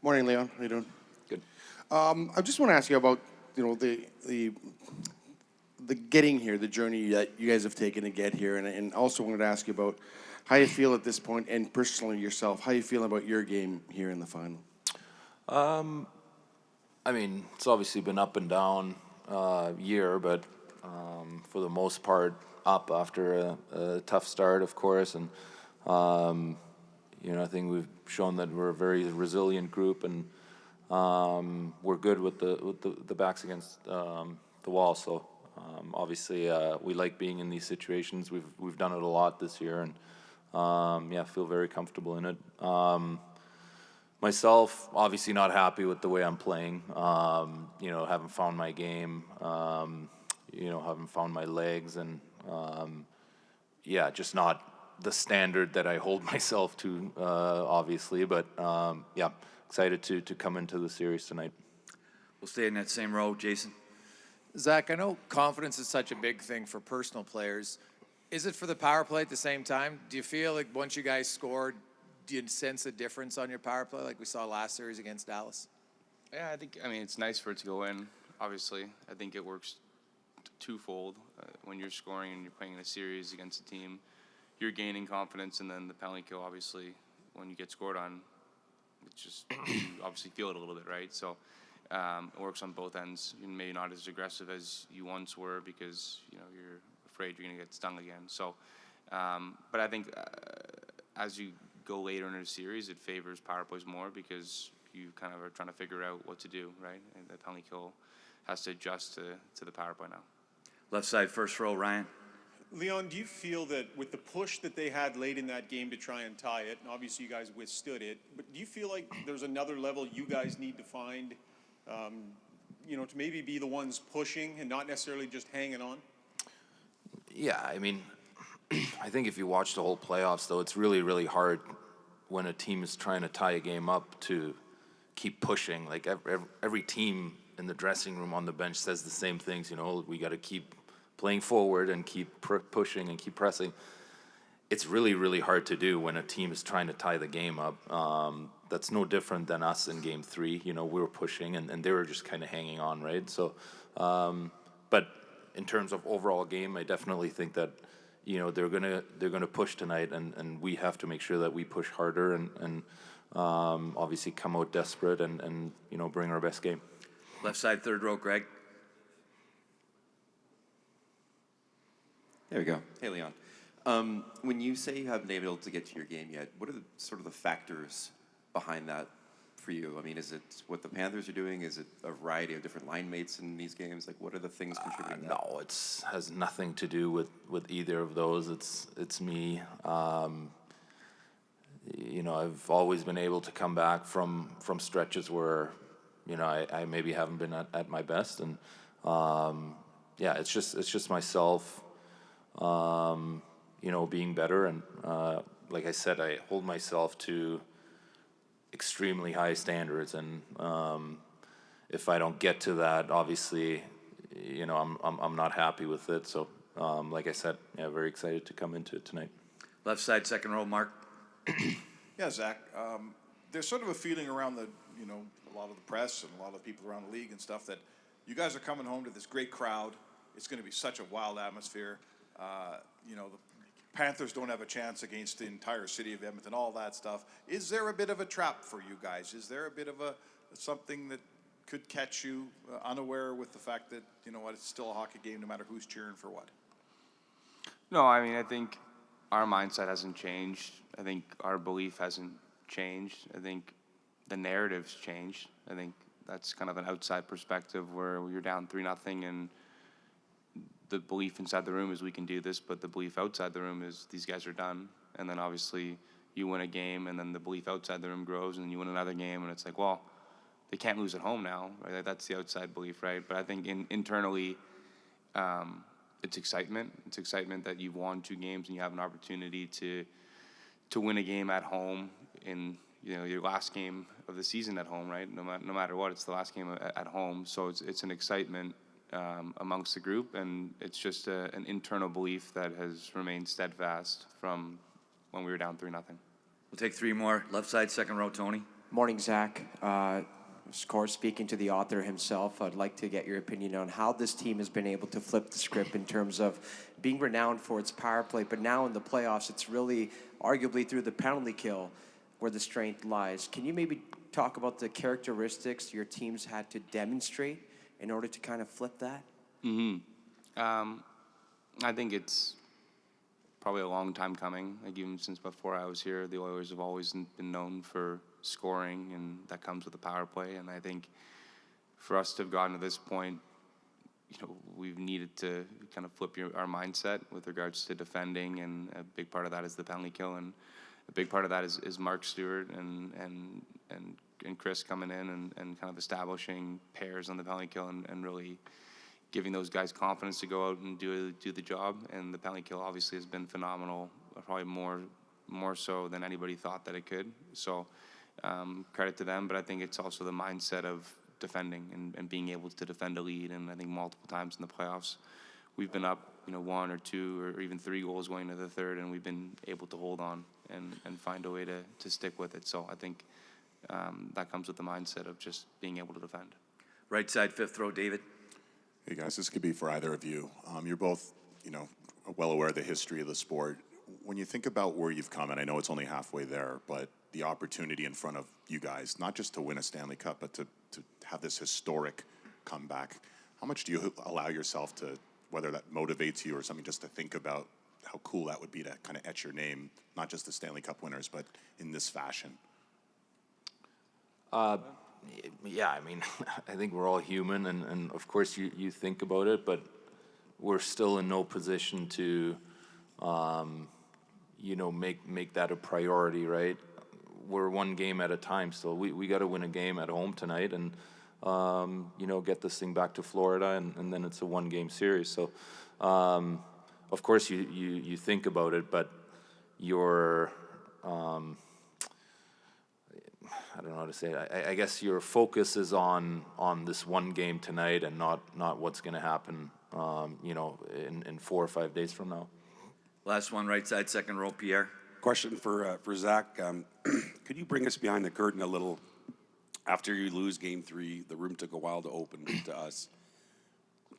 Morning, Leon. How you doing? Good. I just want to ask you about the getting here, the journey that you guys have taken to get here, and also wanted to ask you about how you feel at this point, and personally yourself, how you feeling about your game here in the final. I mean, it's obviously been up and down year, but for the most part, up after a tough start, of course. And I think we've shown that we're a very resilient group, and we're good with the backs against the wall. So obviously, we like being in these situations. We've done it a lot this year, and feel very comfortable in it. Myself, obviously not happy with the way I'm playing. Haven't found my game. Haven't found my legs, and just not the standard that I hold myself to, obviously. But excited to come into the series tonight. We'll stay in that same row, Jason. Zach, I know confidence is such a big thing for personal players. Is it for the power play at the same time? Do you feel like once you guys scored, do you sense a difference on your power play like we saw last series against Dallas? Yeah, I mean, it's nice for it to go in, obviously. I think it works twofold. When you're scoring and you're playing in a series against a team, you're gaining confidence, and then the penalty kill, obviously, when you get scored on, it's just, you obviously feel it a little bit, right? So it works on both ends. You're maybe not as aggressive as you once were because, you're afraid you're going to get stung again. So, but I think as you go later in the series, it favors power plays more because you kind of are trying to figure out what to do, right? And the penalty kill has to adjust to the power play now. Left side, first row, Ryan. Leon, do you feel that with the push that they had late in that game to try and tie it, and obviously you guys withstood it, but do you feel like there's another level you guys need to find, to maybe be the ones pushing and not necessarily just hanging on? Yeah, I mean, I think if you watch the whole playoffs, though, it's really, really hard when a team is trying to tie a game up to keep pushing. Like every team in the dressing room on the bench says the same things. We got to keep playing forward and keep pushing and keep pressing. It's really, really hard to do when a team is trying to tie the game up. That's no different than us in Game 3. We were pushing and they were just kind of hanging on, right? So, but in terms of overall game, I definitely think that they're gonna push tonight, and we have to make sure that we push harder and obviously come out desperate and bring our best game. Left side, third row, Greg. There we go. Hey, Leon. When you say you haven't been able to get to your game yet, what are the factors behind that for you? I mean, is it what the Panthers are doing? Is it a variety of different line mates in these games? Like, what are the things contributing to that? No, it has nothing to do with either of those. It's me. I've always been able to come back from stretches where, I maybe haven't been at my best, and it's just myself, being better, and like I said, I hold myself to extremely high standards, and if I don't get to that, obviously, I'm not happy with it. So, like I said, very excited to come into it tonight. Left side, second row, Mark. Yeah, Zach. There's sort of a feeling around a lot of the press and a lot of people around the league and stuff that you guys are coming home to this great crowd. It's going to be such a wild atmosphere. The Panthers don't have a chance against the entire city of Edmonton, all that stuff. Is there a bit of a trap for you guys? Is there a bit of something that could catch you unaware with the fact that, it's still a hockey game no matter who's cheering for what? No, I mean, I think our mindset hasn't changed. I think our belief hasn't changed. I think the narrative's changed. I think that's kind of an outside perspective where you're down 3-0 and the belief inside the room is we can do this, but the belief outside the room is these guys are done. And then obviously you win a game, and then the belief outside the room grows, and you win another game, and it's like, well, they can't lose at home now, right? That's the outside belief, right? But I think internally, it's excitement. It's excitement that you've won 2 games and you have an opportunity to win a game at home in your last game of the season at home, right? No matter what, it's the last game at home. So it's an excitement amongst the group, and it's just an internal belief that has remained steadfast from when we were down 3-0. We'll take 3 more. Left side, second row, Tony. Morning, Zach. Of course, speaking to the author himself, I'd like to get your opinion on how this team has been able to flip the script in terms of being renowned for its power play, but now in the playoffs, it's really arguably through the penalty kill where the strength lies. Can you maybe talk about the characteristics your teams had to demonstrate in order to kind of flip that? I think it's probably a long time coming. Like even since before I was here, the Oilers have always been known for scoring, and that comes with the power play. And I think for us to have gotten to this point, we've needed to kind of flip our mindset with regards to defending, and a big part of that is the penalty kill, and a big part of that is Mark Stewart and Chris coming in and kind of establishing pairs on the penalty kill and really giving those guys confidence to go out and do the job. And the penalty kill obviously has been phenomenal, probably more so than anybody thought that it could. So credit to them, but I think it's also the mindset of defending and being able to defend a lead. And I think multiple times in the playoffs, we've been up, 1 or 2 or even 3 goals going into the third, and we've been able to hold on and find a way to stick with it. So I think that comes with the mindset of just being able to defend. Right side, fifth row, David. Hey guys, this could be for either of you. You're both, well aware of the history of the sport. When you think about where you've come, and I know it's only halfway there, but the opportunity in front of you guys, not just to win a Stanley Cup, but to have this historic comeback, how much do you allow yourself to, whether that motivates you or something, just to think about how cool that would be to kind of etch your name, not just the Stanley Cup winners, but in this fashion? Yeah, I mean, I think we're all human, and of course you think about it, but we're still in no position to, make that a priority, right? We're one game at a time still. We got to win a game at home tonight and, get this thing back to Florida, and then it's a one-game series. So, of course you think about it, but you're, I don't know how to say it. I guess your focus is on this one game tonight and not what's going to happen, in 4 or 5 days from now. Last one, right side, second row, Pierre. Question for Zach. Could you bring us behind the curtain a little? After you lose Game 3, the room took a while to open to us.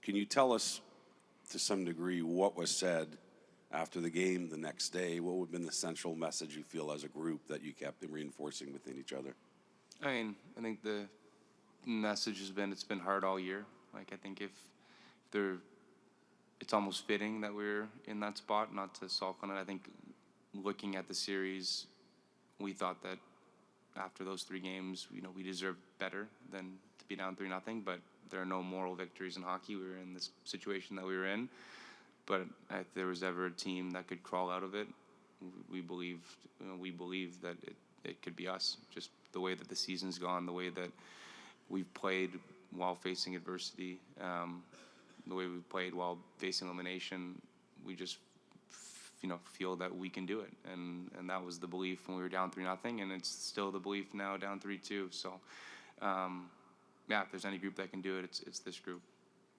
Can you tell us, to some degree, what was said after the game the next day? What would have been the central message you feel as a group that you kept reinforcing within each other? I think the message has been it's been hard all year. Like I think it's almost fitting that we're in that spot, not to sulk on it. I think looking at the series, we thought that after those 3 games, we deserved better than to be down 3-0. But there are no moral victories in hockey. We were in this situation that we were in. But if there was ever a team that could crawl out of it, we believed that it could be us. Just the way that the season's gone, the way that we've played while facing adversity, the way we've played while facing elimination, we just feel that we can do it, and that was the belief when we were down 3-0, and it's still the belief now down 3-2. So, if there's any group that can do it, it's this group.